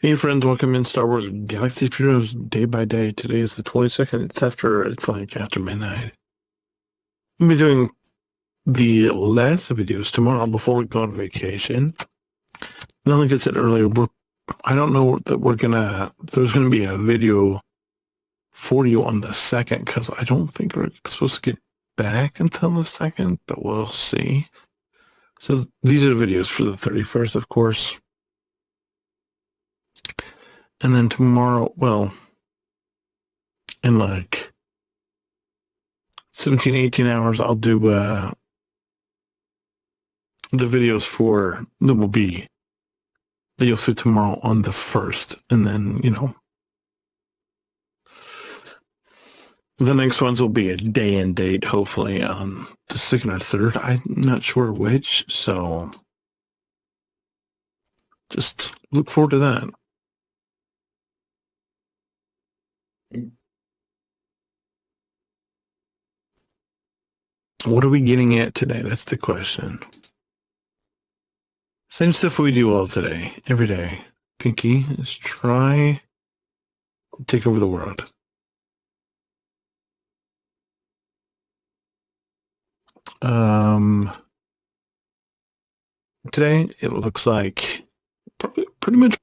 Hey friends, welcome in Star Wars Galaxy of Heroes day by day. Today is the 22nd. It's after midnight. We'll be doing the last videos tomorrow before we go on vacation. And like I said earlier, I don't know that there's gonna be a video for you on the second because I don't think we're supposed to get back until the second, but we'll see. So these are the videos for the 31st, of course. And then tomorrow, well, in like 17, 18 hours, I'll do the videos for that you'll see tomorrow on the first, and then the next ones will be a day and date, hopefully on the second or third. I'm not sure which, so just look forward to that. What are we getting at today? That's the question. Same stuff we do all today, every day. Pinky, let's try to take over the world. Today it looks like pretty much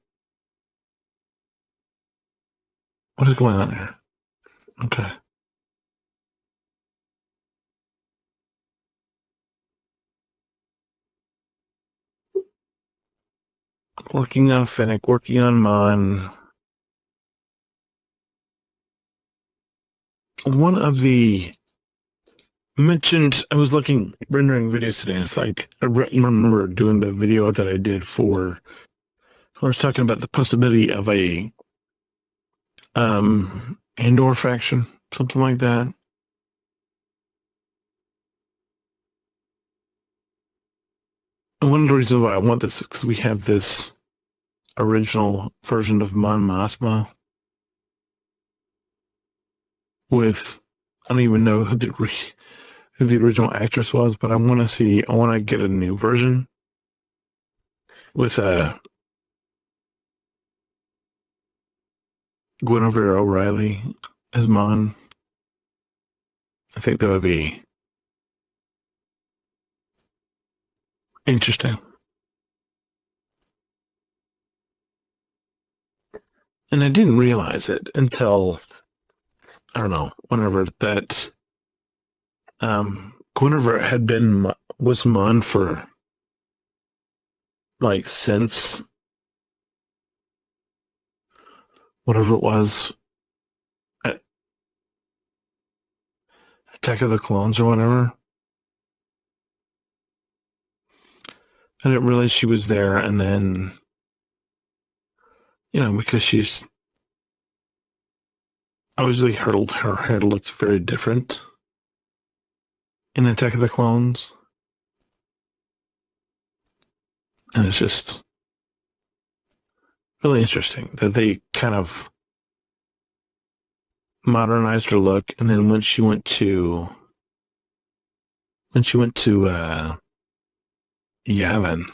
what is going on here. Okay. Working on Fennec, working on Mon. One of the I was looking, rendering videos today, and it's like, I remember doing the video that I did I was talking about the possibility of a, Andor faction, something like that. And one of the reasons why I want this is because we have this original version of Mon Mothma with, I don't even know who the original actress was, but I want to get a new version with Guinevere O'Reilly as Mon. I think that would be interesting. And I didn't realize it until, I don't know, whenever that Guinevere was Mon for like since whatever it was, Attack of the Clones or whatever. I didn't realize she was there, and then because she's obviously her head looks very different in Attack of the Clones, and it's just really interesting that they kind of modernized her look, and then when she went to Yavin,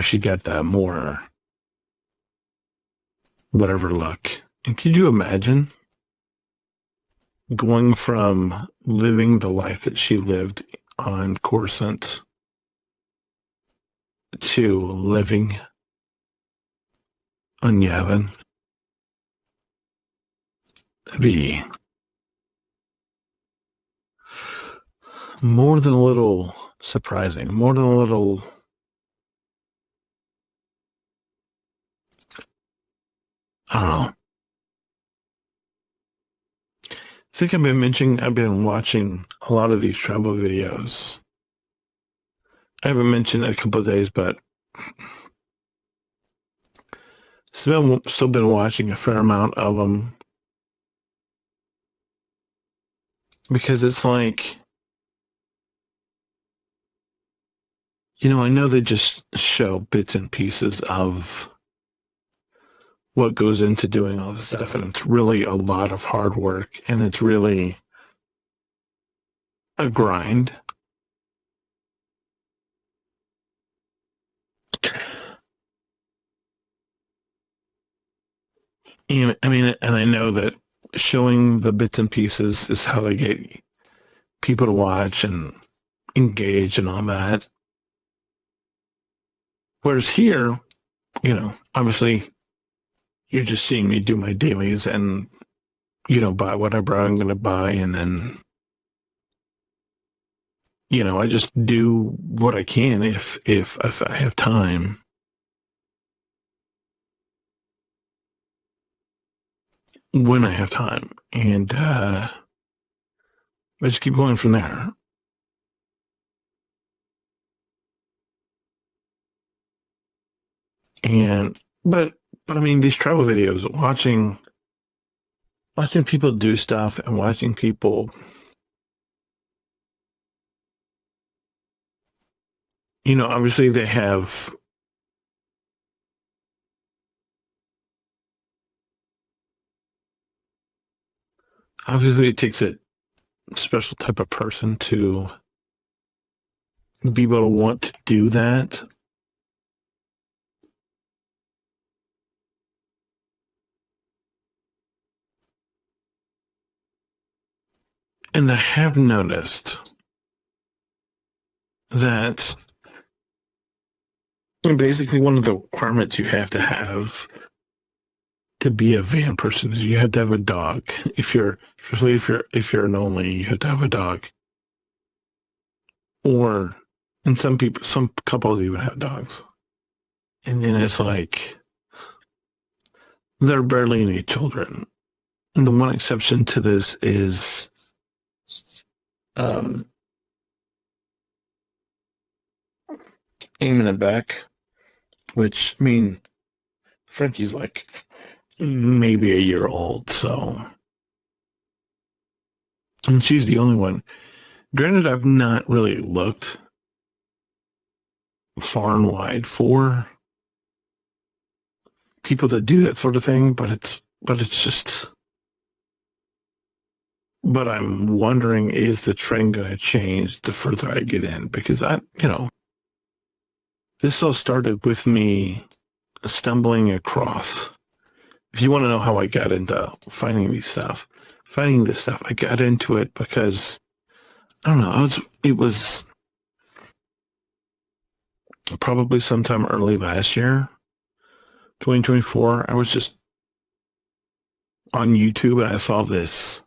she got that more whatever look. And could you imagine going from living the life that she lived on Coruscant to living on Yavin? That'd be more than a little surprising, more than a little, I don't know. I think I've been watching a lot of these travel videos. I haven't mentioned a couple of days, but still been watching a fair amount of them because it's like, I know they just show bits and pieces of what goes into doing all this stuff, and it's really a lot of hard work, and it's really a grind. I mean, and I know that showing the bits and pieces is how they get people to watch and engage and all that. Whereas here, obviously you're just seeing me do my dailies and, buy whatever I'm going to buy. And then, I just do what I can if I have time. When I have time. And I just keep going from there. And but I mean, these travel videos, watching people do stuff and watching people, obviously they have, obviously it takes a special type of person to be able to want to do that. And I have noticed that basically one of the requirements you have to be a van person is you have to have a dog. Especially if you're an only, you have to have a dog. Or, and some couples even have dogs. And then it's like, there are barely any children. And the one exception to this is, aiming it back, which, I mean, Frankie's like maybe a year old, so. And she's the only one. Granted, I've not really looked far and wide for people that do that sort of thing, but it's just. But I'm wondering, is the trend going to change the further I get in? Because this all started with me stumbling across. If you want to know how I got into finding this stuff, I got into it because, I don't know, it was probably sometime early last year, 2024. I was just on YouTube and I saw this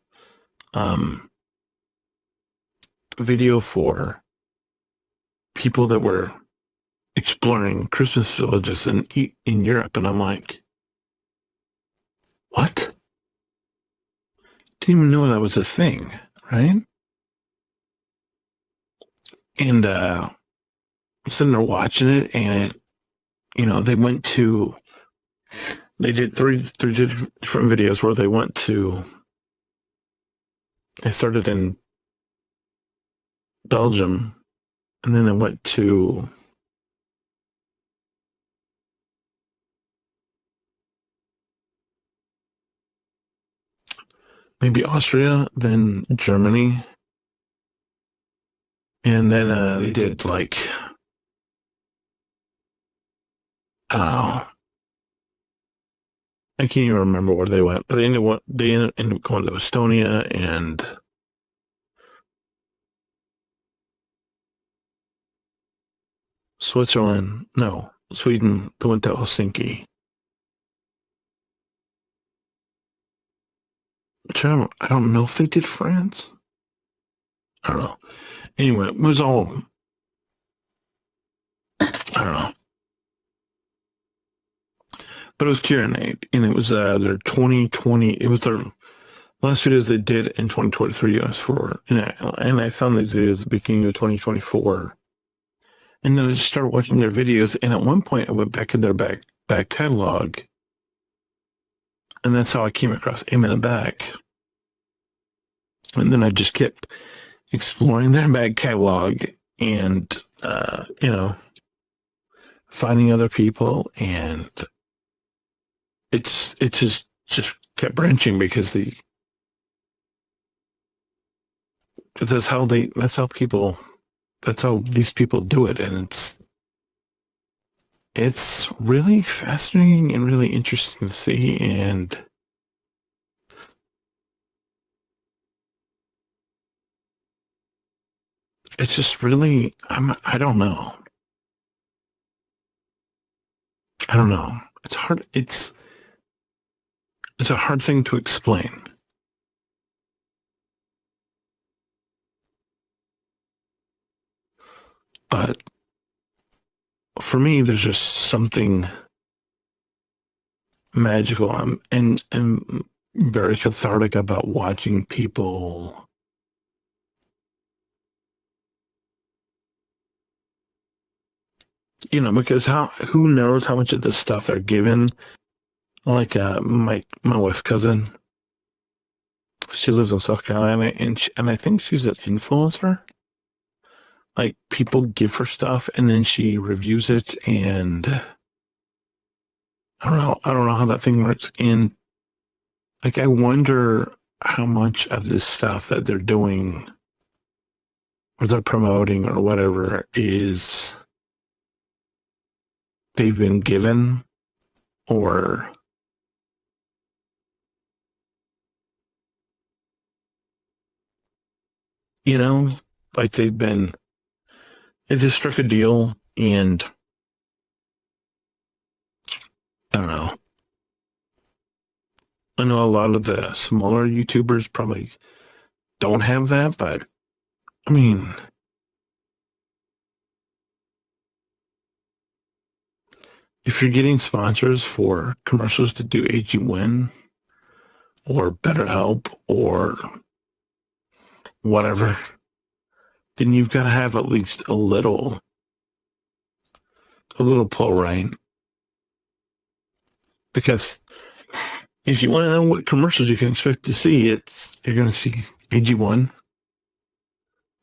video for people that were exploring Christmas villages in Europe, and I'm like, what? Didn't even know that was a thing, right? And I'm sitting there watching it, and they did three different videos where they started in Belgium, and then they went to maybe Austria, then Germany, and then they did like, I can't even remember where they went, but they ended up going to Estonia and Switzerland. No, Sweden. They went to Helsinki. Which I don't know if they did France. I don't know. Anyway, it was all, I don't know. But it was Kieran, and it was their 2020. It was their last videos they did in 2023 and I found these videos at the beginning of 2024. And then I just started watching their videos, and at one point I went back in their back catalog, and that's how I came across Aim in the Back. And then I just kept exploring their back catalog and finding other people, and it just kept branching because that's how these people do it, and it's really fascinating and really interesting to see. And it's just really, I don't know. I don't know. It's hard. It's a hard thing to explain. But for me, there's just something magical and very cathartic about watching people, because who knows how much of this stuff they're given. Like my wife's cousin, she lives in South Carolina, and I think she's an influencer. Like people give her stuff, and then she reviews it, and I don't know how that thing works. And like, I wonder how much of this stuff that they're doing or they're promoting or whatever is they've been given, or you know, like they just struck a deal, and I don't know. I know a lot of the smaller YouTubers probably don't have that, but I mean, if you're getting sponsors for commercials to do AG1 or BetterHelp or whatever, then you've got to have at least a little pull, right? Because if you want to know what commercials you can expect to see, you're going to see AG1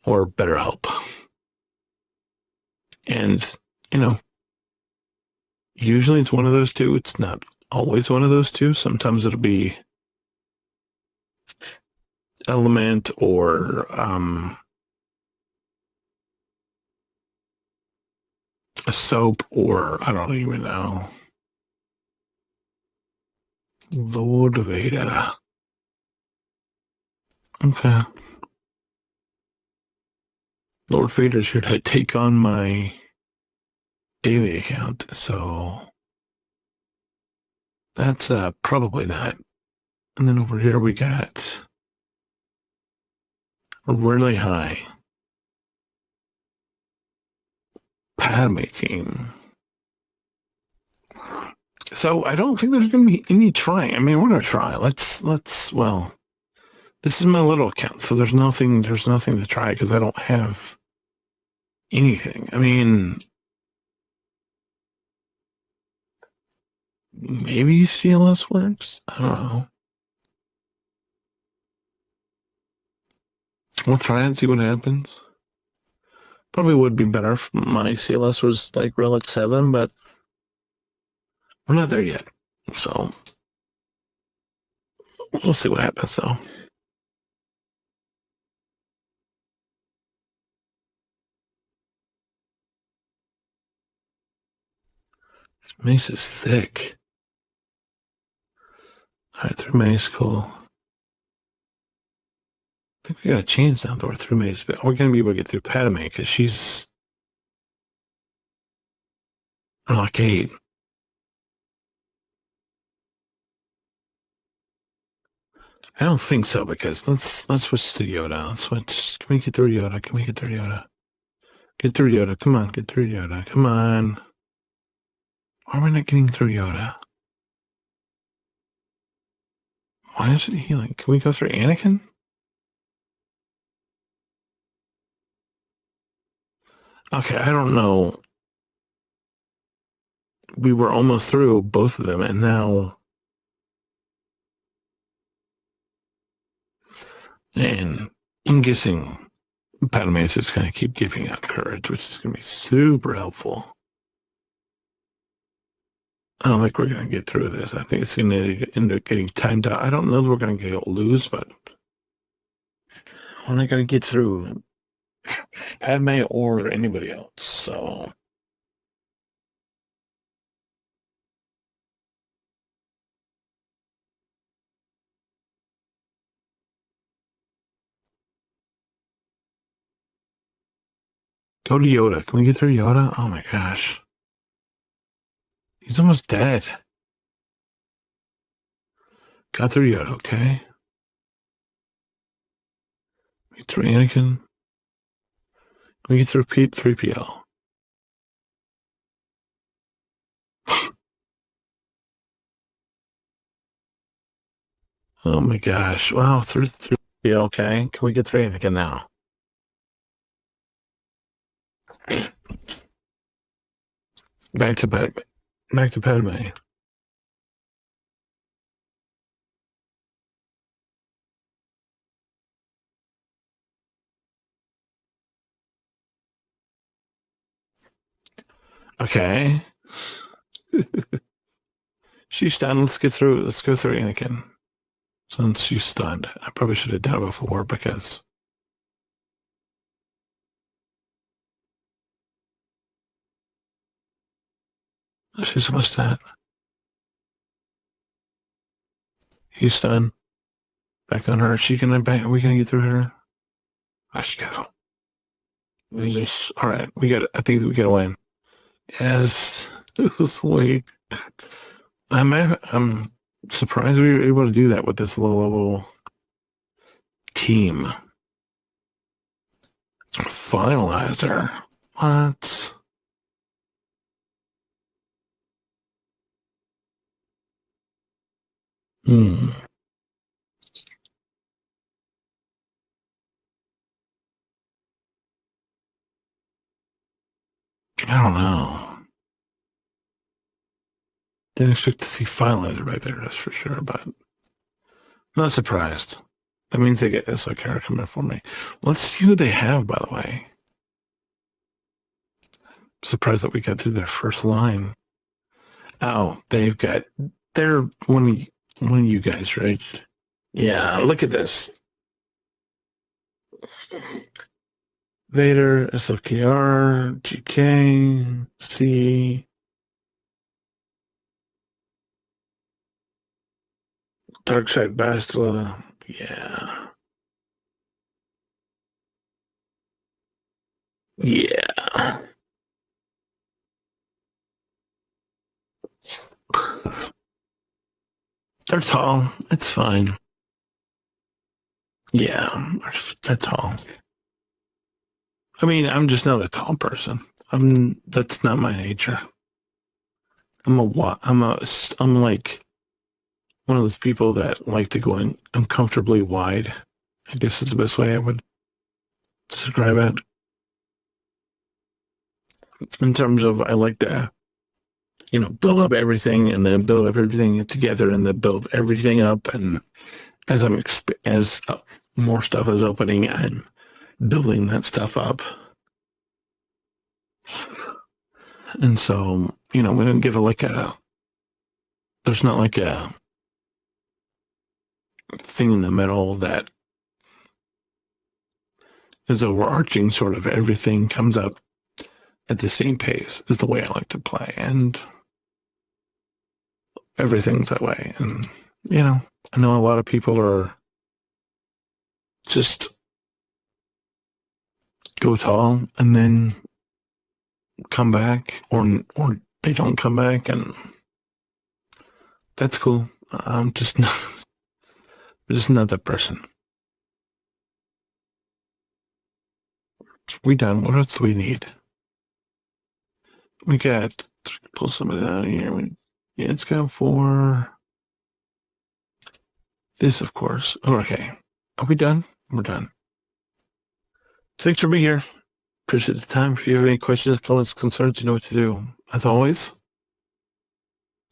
or BetterHelp. And, you know, usually it's one of those two. It's not always one of those two. Sometimes it'll be Element or a soap, or I don't even know. Lord Vader. Okay. Lord Vader's here to take on my daily account, so that's probably not. And then over here we got a really high Padme team. So I don't think there's going to be any trying. I mean, we're going to try. Well, this is my little account, so there's nothing to try because I don't have anything. I mean, maybe CLS works. I don't know. We'll try and see what happens. Probably would be better if my CLS was like Relic 7, but we're not there yet. So we'll see what happens, though. This mace is thick. All right, through mace, cool. I think we got a chance now, though, through mace, but we're going to be able to get through Padme because she's an arcade. I don't think so, because let's switch to Yoda. Let's switch. Can we get through Yoda? Can we get through Yoda? Get through Yoda. Come on, get through Yoda. Come on. Why are we not getting through Yoda? Why is it healing? Can we go through Anakin? Okay, I don't know. We were almost through both of them, and now, and I'm guessing Padme is just going to keep giving out courage, which is going to be super helpful. I don't think we're going to get through this. I think it's going to end up getting timed out. I don't know that we're going to lose, but we're not going to get through Padme or anybody else. So Go to Yoda. Can we get through Yoda? Oh my gosh. He's almost dead. Got through Yoda, okay. Get through Anakin. We get through Pete 3PO. Oh my gosh. Wow, through 3PO, okay. Can we get through Anakin now? Back to Padme. Back to Padme. Okay. She's stunned. Let's get through. Let's go through Anakin. Since she's stunned. I probably should have done it before because she's almost dead. He's stunned. Back on her. She can back. Are we gonna get through her? I should go. Yes. All right. We got. I think we gotta win. Yes. It was weak. I'm surprised we were able to do that with this little team. Finalizer. What? Hmm. I don't know. Didn't expect to see finalizer right there, that's for sure, but not surprised. That means they get Esocara coming for me. Let's see who they have, by the way. Surprised that we got through their first line. Oh, they're one of you guys, right? Yeah, look at this. Vader, SOKR, GK, C, Darkseid Bastila. Yeah. Yeah. They're tall. It's fine. Yeah, they're tall. I mean, I'm just not a tall person. That's not my nature. I'm like one of those people that like to go in uncomfortably wide. I guess is the best way I would describe it. In terms of, I like to, build up everything and then build up everything together and then build everything up. And as more stuff is opening, I'm building that stuff up. And so, we don't give there's not like a thing in the middle that is overarching, sort of everything comes up at the same pace is the way I like to play. And everything's that way. And, I know a lot of people are just go tall and then come back or they don't come back, and that's cool. I'm just not that person. We done. What else do we need? We got pull somebody out of here. Yeah, let's go for this, of course. Oh, okay. Are we done? We're done. Thanks for being here. Appreciate the time. If you have any questions, comments, concerns, you know what to do. As always,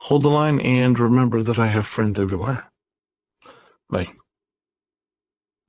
hold the line and remember that I have friends everywhere. Bye.